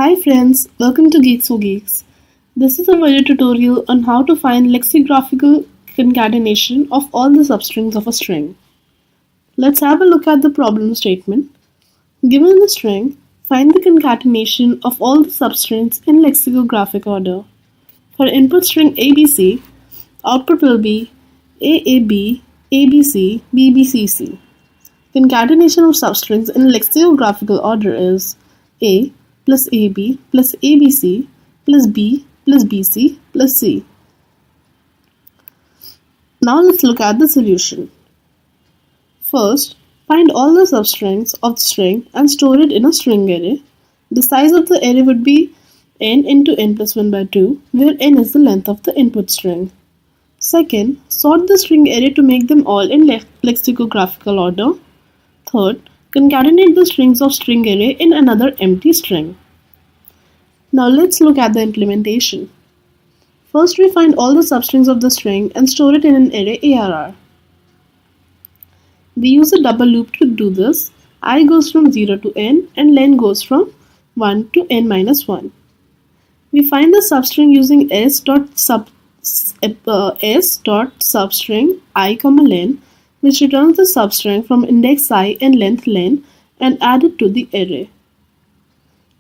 Hi friends, welcome to Geeks for Geeks. This is a video tutorial on how to find lexicographical concatenation of all the substrings of a string. Let's have a look at the problem statement. Given the string, find the concatenation of all the substrings in lexicographic order. For input string ABC, output will be AAB, ABC, BBCC. Concatenation of substrings in lexicographical order is A plus AB plus ABC plus B plus BC plus C. Now let's look at the solution. First, find all the substrings of the string and store it in a string array. The size of the array would be n into n plus 1 by 2, where n is the length of the input string. Second, sort the string array to make them all in lexicographical order. Third, concatenate the strings of string array in another empty string. Now let's look at the implementation. First, we find all the substrings of the string and store it in an array ARR. We use a double loop to do this. I goes from 0 to n and len goes from 1 to n minus 1. We find the substring using s.substring I, len, which returns the substring from index I and length len and add it to the array.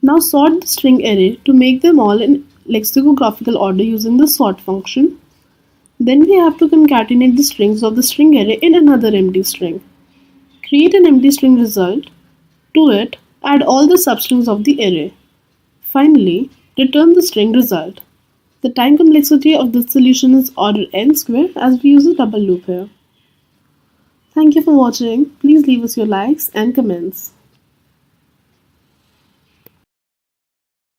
Now sort the string array to make them all in lexicographical order using the sort function. Then we have to concatenate the strings of the string array in another empty string. Create an empty string result. To it, add all the substrings of the array. Finally, return the string result. The time complexity of this solution is order n square as we use a double loop here. Thank you for watching. Please leave us your likes and comments.